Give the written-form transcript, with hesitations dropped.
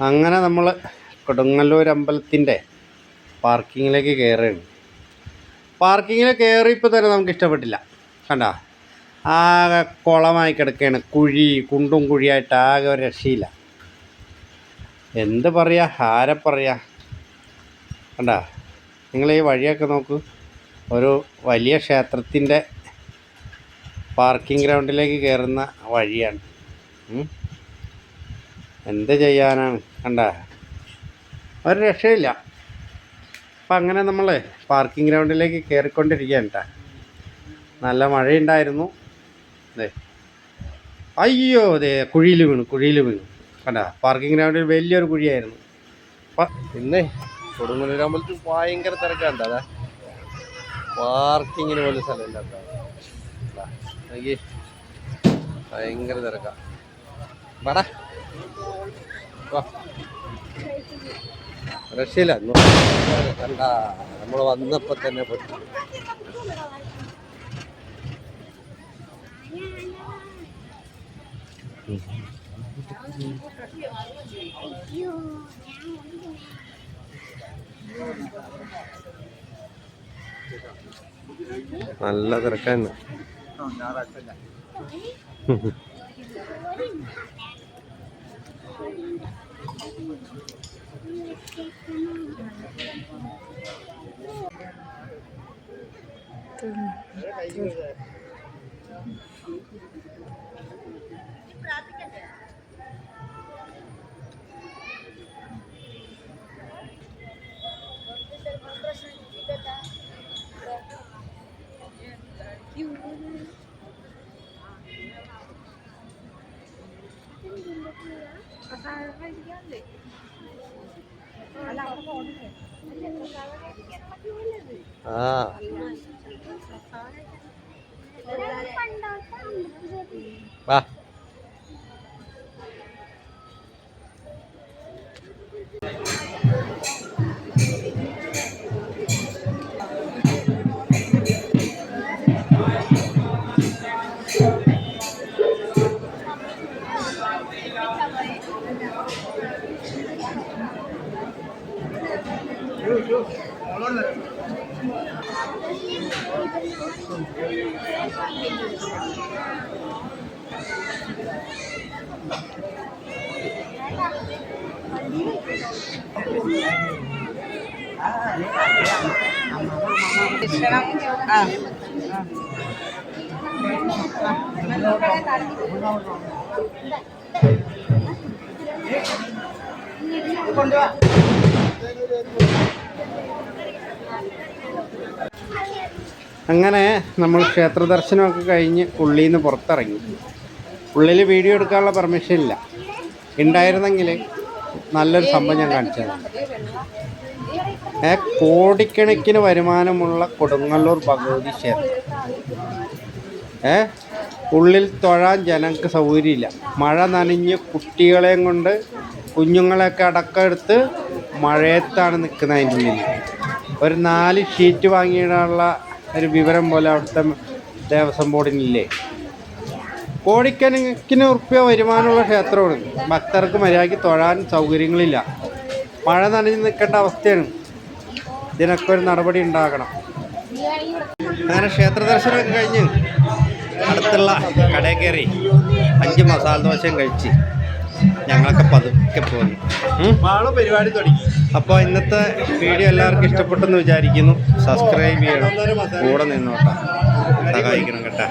അങ്ങനെ നമ്മൾ കൊടുങ്ങല്ലൂർ അമ്പലത്തിൻ്റെ പാർക്കിങ്ങിലേക്ക് കയറുകയാണ്. പാർക്കിങ്ങിൽ കയറിയപ്പോൾ തന്നെ നമുക്ക് ഇഷ്ടപ്പെട്ടില്ല. കണ്ടോ, ആകെ കുളമായി കിടക്കുകയാണ്. കുണ്ടും കുഴിയായിട്ട് ആകെ ഒരു രക്ഷയില്ല. എന്ത് പറയുക, ആരെ പറയുക. കണ്ടോ, നിങ്ങൾ ഈ വഴിയൊക്കെ നോക്കൂ. ഒരു വലിയ ക്ഷേത്രത്തിൻ്റെ പാർക്കിംഗ് ഗ്രൗണ്ടിലേക്ക് കയറുന്ന വഴിയാണ്. എന്ത് ചെയ്യാനാണ്. കണ്ട, ഒരു രക്ഷയില്ല. അപ്പം അങ്ങനെ നമ്മൾ പാർക്കിംഗ് ഗ്രൗണ്ടിലേക്ക് കയറിക്കൊണ്ടിരിക്കുകയാണ് കേട്ടോ. നല്ല മഴയുണ്ടായിരുന്നു. അയ്യോ, അതെ, കുഴിയിൽ വീണു. കണ്ട, പാർക്കിംഗ് ഗ്രൗണ്ടിൽ വലിയൊരു കുഴിയായിരുന്നു. പിന്നെ കൊടുങ്ങല്ലൂർ അമ്പലത്തിൽ ഭയങ്കര തിരക്കാണ്. അതാ പാർക്കിങ്ങിന് പോലും സ്ഥലമില്ല. എനിക്ക് ഭയങ്കര തിരക്കാ. വടാ രക്ഷയില്ല. കണ്ട, നമ്മൾ വന്നപ്പോൾ തന്നെ പറ്റും. നല്ല തിരക്കാണ്. വാ, അങ്ങനെ നമ്മൾ ക്ഷേത്ര ദർശനമൊക്കെ കഴിഞ്ഞ് ഉള്ളിൽ നിന്ന് പുറത്തിറങ്ങി. ഉള്ളിൽ വീഡിയോ എടുക്കാനുള്ള പെർമിഷൻ ഇല്ല. ഉണ്ടായിരുന്നെങ്കിൽ നല്ലൊരു സംഭവം ഞാൻ കാണിച്ചത്. കോടിക്കണക്കിന് വരുമാനമുള്ള കൊടുങ്ങല്ലൂർ ഭഗവതി ക്ഷേത്രം. ഉള്ളിൽ തൊഴാൻ ജനങ്ങൾക്ക് സൗകര്യമില്ല. മഴ നനഞ്ഞ് കുട്ടികളെയും കൊണ്ട് കുഞ്ഞുങ്ങളെയൊക്കെ അടക്കം മഴയത്താണ് നിൽക്കുന്നത്. അതിൻ്റെ ഉള്ളിൽ ഒരു 4 ഷീറ്റ് വാങ്ങിയിടാനുള്ള ഒരു വിവരം പോലെ അവിടുത്തെ ദേവസ്വം ബോർഡിനില്ലേ. കോടിക്കണക്കിന് ഉറുപ്പ്യ വരുമാനമുള്ള ക്ഷേത്രമാണ്. ഭക്തർക്ക് മര്യാദയ്ക്ക് തൊഴാൻ സൗകര്യങ്ങളില്ല. മഴ നനഞ്ഞ് നിൽക്കേണ്ട അവസ്ഥയാണ്. ഇതിനൊക്കെ ഒരു നടപടി ഉണ്ടാകണം. അങ്ങനെ ക്ഷേത്ര ദർശനമൊക്കെ കഴിഞ്ഞ് അടുത്തുള്ള കടയിൽ കയറി 5 മസാല ദോശയും കഴിച്ച് ഞങ്ങളൊക്കെ പതുക്കെ പോന്നു. പരിപാടി തുടങ്ങി. അപ്പോൾ ഇന്നത്തെ വീഡിയോ എല്ലാവർക്കും ഇഷ്ടപ്പെട്ടെന്ന് വിചാരിക്കുന്നു. സബ്സ്ക്രൈബ് ചെയ്യണം, കൂടെ നിന്നോട്ടാ, സഹായിക്കണം കേട്ടോ.